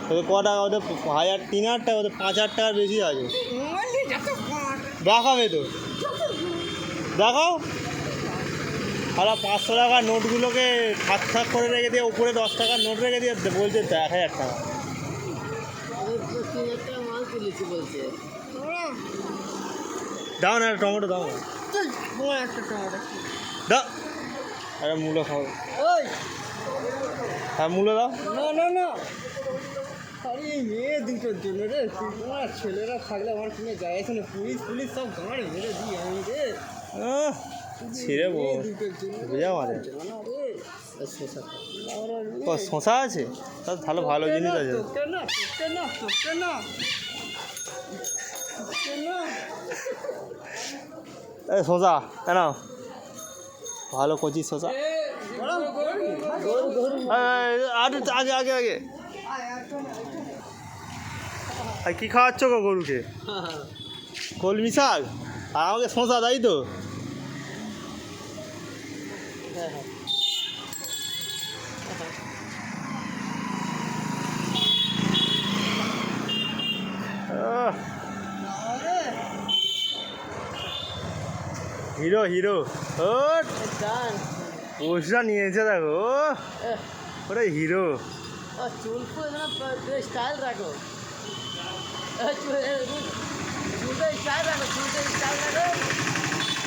ওদের ক টাকা? ওদের 3,000 টাকা, ওদের 5,000 টাকার বেশি আছে। দেখাবে তো, দেখাও। আর 500 টাকার নোটগুলোকে থাক থাক করে রেখে দিয়ে উপরে 10 টাকার নোট রেখে দিয়ে বলছে 1,000 টাকা। দাও না টমেটো, দাও না, দাও। আরে মূলো খাও। হ্যাঁ মূলো দাও। না আরে মেয়ে দুটোর জন্য রে, তোমার ছেলেরা থাকলে আমার কিনে যায় আছে না, পুলিশ সব গাঁড়ে মেরে দিই আমি রে। ছিঁড়ে বুঝা মারে। শশা আছে, তাহলে ভালো জিনিস আছে। শশা কেন ভালো কচি শশা। আগে আগে আগে আর কি খাওয়াচ্ছ গো গরুকে? কলমি শাক আর আমাকে শশা, তাই তো? হিরো হিরো পোষটা নিয়েছে দেখো, ওরে হিরো। চুল স্টাইল রাখো,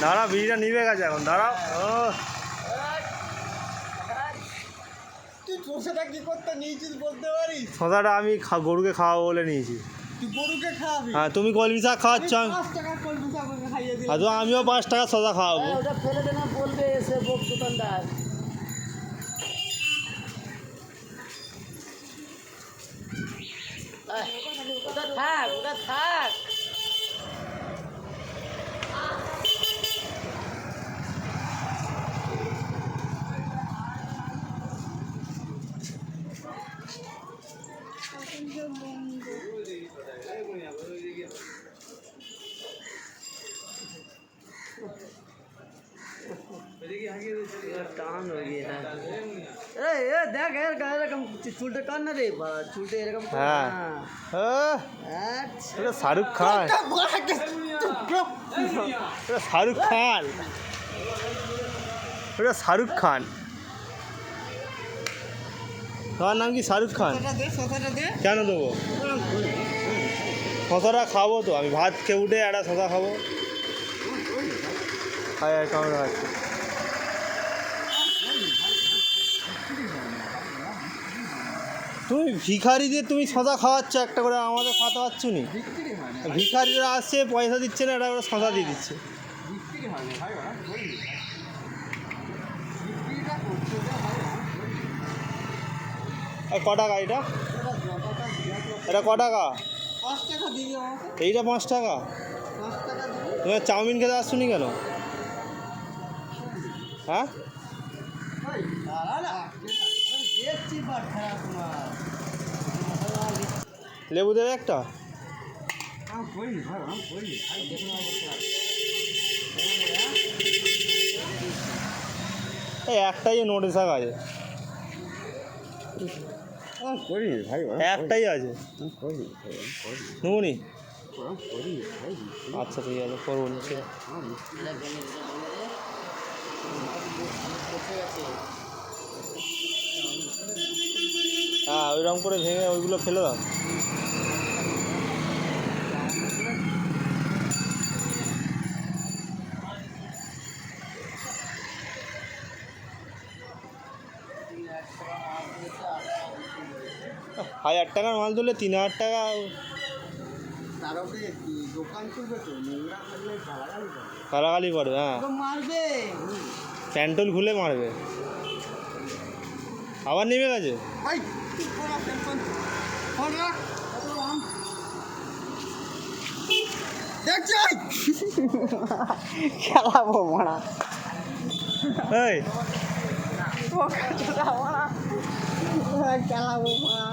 দাঁড়া, বিড়িটা নিবে গেছে এখন, দাঁড়াও। তুই শসাটা কি করতে নিয়েছিস বলতে পারিস? শশাটা আমি গরুকে খাওয়াবো বলে নিয়েছি। তুই গরুকে খাওয়াবি? হ্যাঁ, তুমি কলমি শাক খাওয়াচ্ছ, 5 টাকার কলমি শাক খাইয়ে দিই। আর আমিও 5 টাকা শশা খাওয়াবো। ওটা ফেলে দে না, বলবে এসে বোক দোকানদার। ওটা থাক। টান হয়ে গিয়ে দেখ এরকম চুলটা কান না রে, চুলটা এরকম। হ্যাঁ এটা শাহরুখ খান, এটা শাহরুখ খান, এটা শাহরুখ খান। তোমার নাম কি? শাহরুখ খান। কেন দেবো? শশাটা খাবো তো, আমি ভাত খেয়ে উঠে একটা শশা খাবো। কেমন আছে? তুমি ভিখারি দিয়ে তুমি শশা খাওয়াচ্ছ একটা করে, আমাদের খাওয়াতে পারছ নি? ভিখারিরা আসছে, পয়সা দিচ্ছে না, একটা করে শশা দিয়ে দিচ্ছে। ক টাকা এটা? এটা ক টাকা? 5 টাকা দিবি আমাকে। এইটা 5 টাকা? 5 টাকা দিবি। তুমি চাউমিন খেতে আসছো নি কেন? হ্যাঁ লেবু দেবে একটা? এই একটাই নোটে শাক আছে, একটাই আছে। নুনি আচ্ছা ঠিক আছে, করবো নি। হ্যাঁ ওইরকম করে ভেঙে ওইগুলো ফেলে দাও। হাজার টাকার মাল তুললে 3,000 টাকা। গালাগালি পড়বে। হ্যাঁ মারবে, প্যান্টল খুলে মারবে। আবার নেমে গেছে। খেলাবো মারা, এই খেলাবো মারা।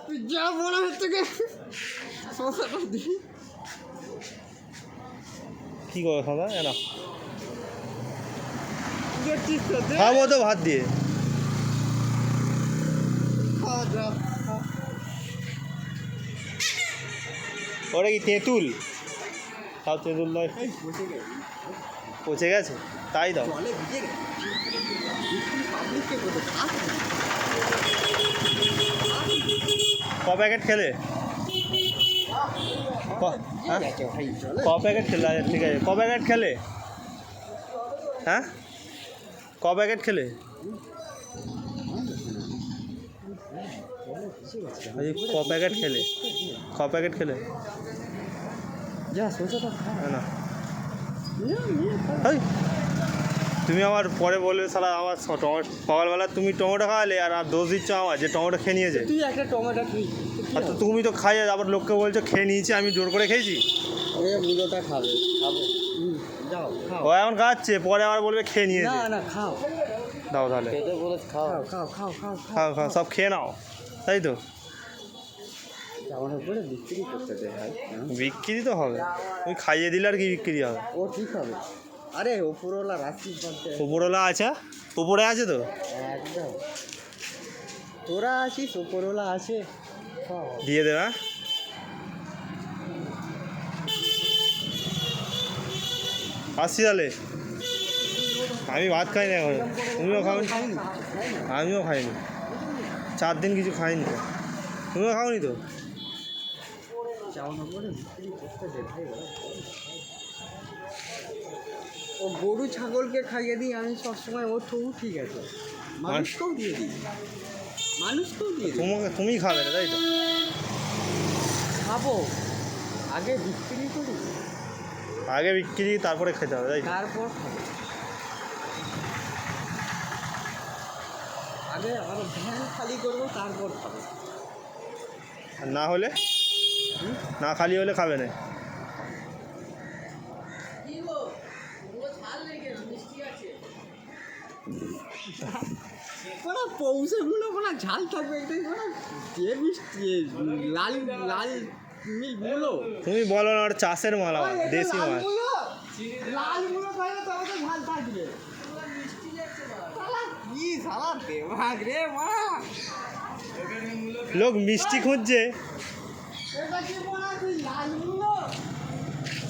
তুই যা বলা হচ্ছে শসাটা দিই। কী করো দাদা? এনা দেখছিস তো দে। খাবো তো ভাত দিয়ে। খা, যা, খা। ওটা কি তেঁতুল? তাও তেঁতুল নয়, এই বসে গেছে পচে গেছে, তাই দাও। জলে ভিজে গেছে পাবলিককে বলে ক প্যাকেট খেলে? হ্যাঁ ভাই জলে ক প্যাকেট খেলে? আচ্ছা ঠিক আছে, ক প্যাকেট খেলে? হ্যাঁ ক প্যাকেট খেলে? ক প্যাকেট খেলে? ক প্যাকেট খেলে? যা সোসাটা খা না নিয়ে নিয়ে খা। এই, তুমি আবার পরে বলবে সালা আমার টমেটো সকালবেলা তুমি টমেটো খাওয়ালে আর দোষ দিচ্ছ আমার যে টমেটো খেয়ে নিয়েছে। তুই একটা টমেটো তুই আর তো তুমি তো খাই আবার লোককে বলছো খেয়ে নিয়েছি, আমি জোর করে খেয়েছি। ওরে মুলোটা খাবে খাবো যাও খাও ও এখন খাচ্ছে, পরে আবার বলবে খেয়ে নিয়েছে। না না খাও দাও তাহলে, খেতে বলে খাও খাও খাও খাও খাও খাও সব খেয়ে নাও, তাই তো? জামাটা পরে বিক্রি করতে দে ভাই বিক্রি তো হবে, তুমি খাইয়ে দিলে আর কি বিক্রি হবে? ও ঠিক হবে আরে ওপরওয়ালা রাশি করতে উপরওয়ালা আছে, উপরে আছে তো একদম তোরা আছিস ওপরওয়ালা আছে খাও দিয়ে দেবে। হ্যাঁ আসছি তাহলে, আমি ভাত খাই না এখন, তুমিও খাওনি? আমিও খাইনি, 4 দিন কিছু খাইনি তো। তুমিও খাওনি তো? জামাটা পরে বিক্রি করতে দে ভাই ও গরু ছাগলকে খাইয়ে দিই আমি সবসময় ও তো ঠিক আছে মানুষকেও দিয়ে দিই মানুষকেও দিয়ে দিই তুমি খাবে না তাই তো? খাবো আগে বিক্রি করি আগে বিক্রি তারপরে খেতে হবে তাই তো? তারপর খাবো আগে আমার ভ্যান খালি করবো তারপর খাবো আর না হলে, না খালি হলে খাবে না? কোনো পৌষেগুলো কোনো ঝাল থাকবে এটাই কোনো যে মিষ্টি লাল লাল মিল মুলো তুমি বলো না, ওর চাষের মাল, আমার দেশি মাল। লাল মুলো খাইলে তবে তো ঝাল থাকবে কি সালা দেমাগ রে মা লোক মিষ্টি খুঁজছে, এটা কি মনে তুই লাল মুলো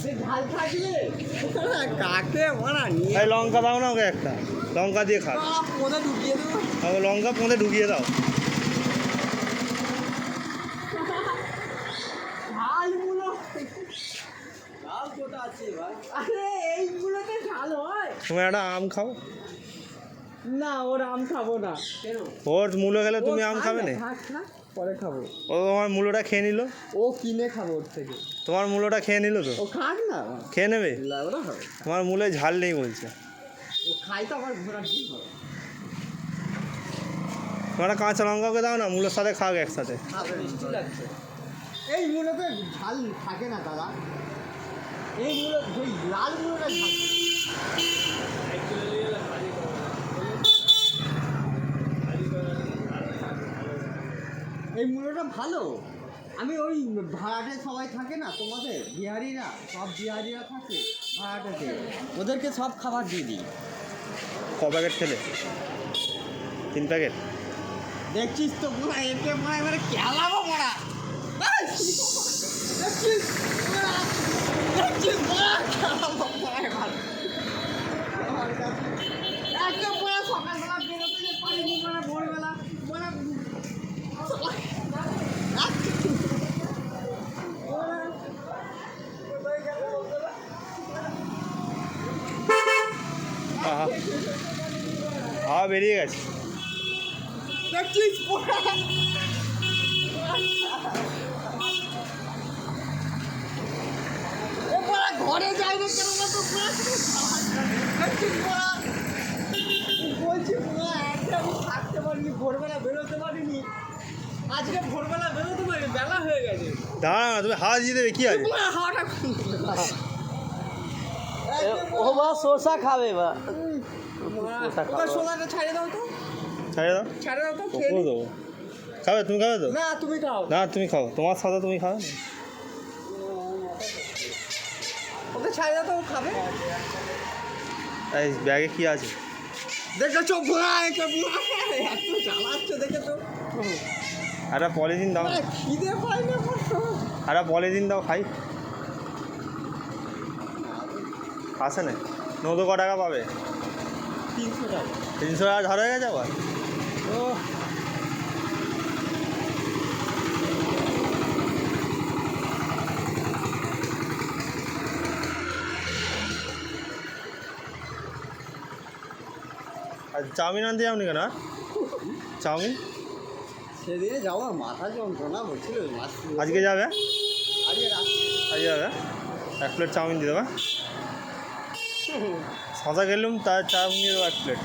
সে ঝাল থাকবে কাকে মারা নিয়ে এই লঙ্কা দাও না ওকে একটা, লঙ্কা দিয়ে খা। পোদা ঢুকিয়ে দেবো ওকে লঙ্কা পোঁদে ঢুকিয়ে দাও। ঝাল মুলো ঝাল কোথা আছে ভাই আরে এইগুলোতে ঝাল হয় তুমি একটা আম খাও, না ওর আম খাবো না কেন ওর মূলো খেলে তুমি আম খাবে না? থাক না পরে খাবো ও তোমার মূলোটা খেয়ে নিল, ও কিনে খাবো ওর থেকে তোমার মূলোটা খেয়ে নিল তো, ও খাক না খেয়ে নেবে? লাগা হবে তোমার মূলে ঝাল নেই বলছে। ও খাই তো আমার ঘোরা ঠিক হবে তোমার একটা কাঁচা লঙ্কাকে দাও না, মূলোর সাথে খাক একসাথে। খাবে মিষ্টি লাগছে এই মূলোতে ঝাল থাকে না দাদা এই মূলো ওই লাল মূলোটা ঝাল এই মূলোটা ভালো আমি ওই ভাড়াটে সবাই থাকে না তোমাদের বিহারিরা সব বিহারিরা থাকে ভাড়াটেতে ওদেরকে সব খাবার দিয়ে দিই ক প্যাকেট খেলে? 3 প্যাকেট। দেখছিস তো পুরা একে পুরা এবারে খেলাবো মোড়া দেখছিস পুরা দেখছিস পুরা খেলাবো মোড়া এবার আমার কাছে একে পুরা সকালবেলা বেরোতে যে পারিনি মানে ভোরবেলা মানে আহা, হাওয়া বেরিয়ে গেছে। দেখছিস পুরা এ পুরা ঘরে যাই না কেন না তো পুরা দেখছিস পুরা বলছি পুরা একটা আমি থাকতে পারিনি ভোরবেলা বেরোতে পারিনি আজকে ভোরবেলা বেরোতে পারি বেলা হয়ে গেছে দাঁড়া না, তুমি হাওয়া দিয়ে দেবে কি আছে? পুরা হাওয়াটা ও বা শসা খাবে বা ওটা সোনাটা ছাড়ে দাও তো ছাড়ে দাও, ছাড়ে দাও তো খেয়ে ওকেও নি। দেবো। খাবে তুমি, খাবে তো? না তুমি খাও না তুমি খাও, তোমার সাথে তুমি খাবে না? ওকে ছাড়ে দাও তো ও খাবে এই ব্যাগে কি আছে? দেখেছো ভোঁড়া একে ভোঁড়া এত জ্বালাচ্ছে দেখে তো একটা পলিথিন দাও, আরে খিদে পাই না বলতো একটা পলিথিন দাও খাই। আসে না নদো ক টাকা পাবে? 300 টাকা 300 টাকা ঝড় হয়ে গেছে আবার। ও আর চাউমিন আনতে যাওনি কেন? চাউমিন সেদিনে যাওয়ার মাথা যন্ত্রণা বলছিল মাছ আজকে যাবে? আজকে রাত্রে আজকে যাবে 1 প্লেট চাউমিন দিয়ে দেবে। সাদা খেলুম তার চাউমিন দিয়ে দেবো 1 প্লেট।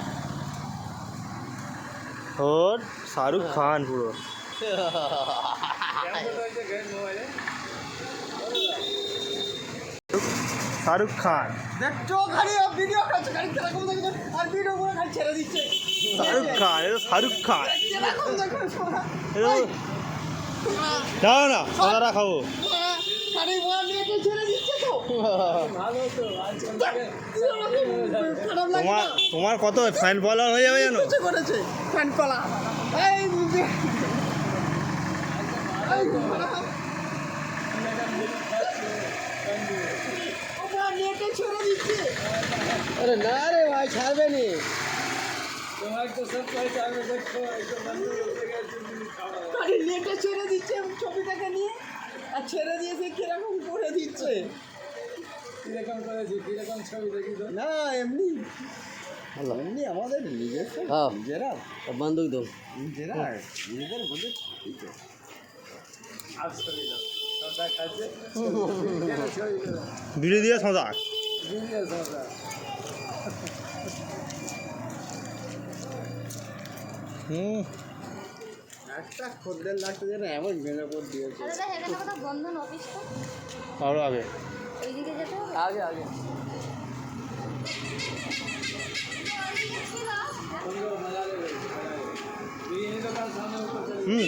ওর শাহরুখ খান পুরো। শাহরুখ খান, দেখছো খালি ভিডিও করছে খালি কিরকম দেখছো আর ভিডিও করে খালি ছেড়ে দিচ্ছে শাহরুখ খান, এটা শাহরুখ খান। কিরকম দেখো সোনা এটা দাও না সাদাটা খাবো। খালি বলা নিয়ে ছেড়ে দিচ্ছে তো ভালো তো খারাপ লাগে তোমার না তোমার কত ফ্যান ফলোয়ার হয়ে যাবে জানো? কিছু করেছে ফ্যান কলা এই বুঝে এই ওরা নেটে ছেড়ে দিচ্ছে अरे ना रे भाई ছাড়বে নি খালি নেটে ছেড়ে দিচ্ছে ছবিটাকে নিয়ে আর ছেড়ে দিয়েছে কিরকম করে দিচ্ছে না এমনি এমনি আমাদের নিজস্ব হ্যাঁ। নিজেরা বন্দুক দো নিজেরা নিজেদের মধ্যে ঠিক আছে বিড়ি দিয়ে সাদা হুম একটা খদ্দের লাগতে যেন এমন মেলে পর দিয়েছে দাদা এখানে কোথাও বন্ধন অফিসটা আরও আগে ওইদিকে যেতে হবে আগে আগে হুম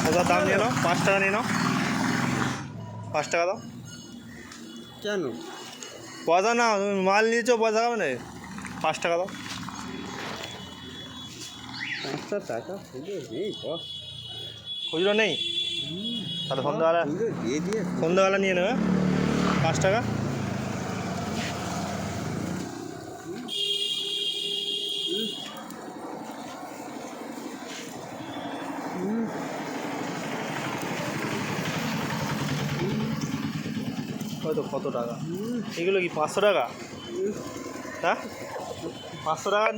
ওটার দাম নিয়ে নাও 5 টাকা নিয়ে নাও 5 টাকা দাও। কেন পয়সা নাও, তুমি মাল নিয়েছো পয়সা খাবে না, 5 টাকা দাও। 5টা টাকা খুঁজে নেই বস খুচরো নেই? তাহলে সন্ধ্যাবেলা খুঁজে দিয়ে দিয়ে সন্ধ্যাবেলা নিয়ে নেবে 5 টাকা। হয়তো কত টাকা এগুলো কি 500 টাকা? হ্যাঁ 500 টাকা।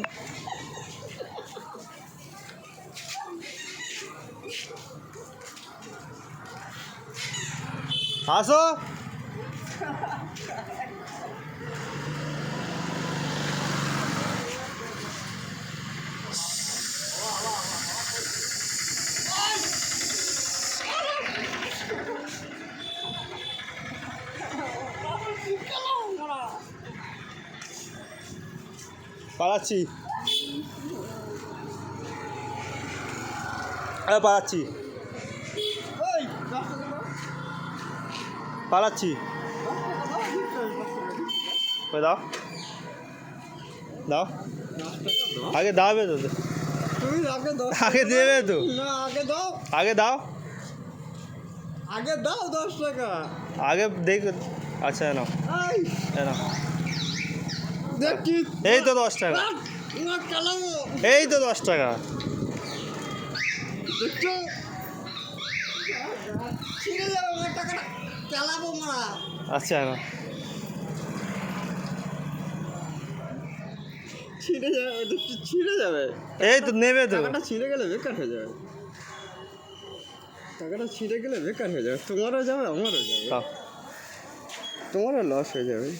আসো পালাচ্ছি পালাচ্ছি ওই 10 টাকা পালাচ্ছি ওই দাও দাও আগে দাবে তো তুমি আগে দাও আগে দেবে তো না আগে দাও আগে দাও আগে দাও 10 টাকা আগে দেখ। আচ্ছা নাও এই নাও দেখি এই তো 10 টাকা না কালামো এই তো 10 টাকা দেখছো ছিঁড়ে যাবে আমার টাকাটা চালাবো মারা আচ্ছা না ছিঁড়ে যাবে ওটা ছিঁড়ে যাবে এই তো নেবে তো টাকাটা ছিঁড়ে গেলে বেকার হয়ে যাবে টাকাটা ছিঁড়ে গেলে বেকার হয়ে যাবে তোমারও যাবে আমারও যাবে দাও। তোমারও লস হয়ে যাবে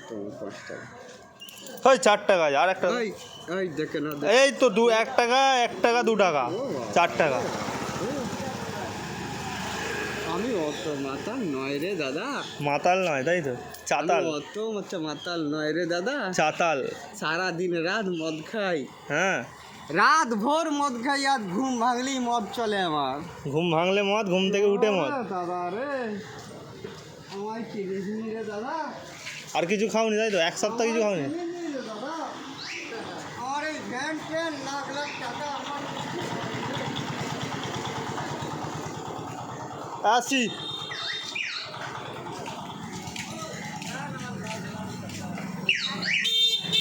তোমার 5 টাকা ওই 4 টাকা আর একটা এই এই দেখে না এই তো 1 টাকা 1 টাকা 2 টাকা 4 টাকা আমি অত মাতাল নয় রে দাদা মাতাল নয় তাই তো চাতাল আমি অত মাতাল নয় রে দাদা চাতাল সারা দিন রাত মদ খাই হ্যাঁ রাত ভোর মদ খাই আর ঘুম ভাঙলেই মদ চলে আমার। ঘুম ভাঙলে মদ, ঘুম থেকে উঠে মদ। দাদা রে, আমায় চিনিস রে দাদা। আর কিছু খাওনি তাই তো? এক সপ্তাহ কিছু খাওনি? চিনিস রে দাদা, আমার এই ভ্যান ট্যান লাখ লাখ টাকা আমার। আসি।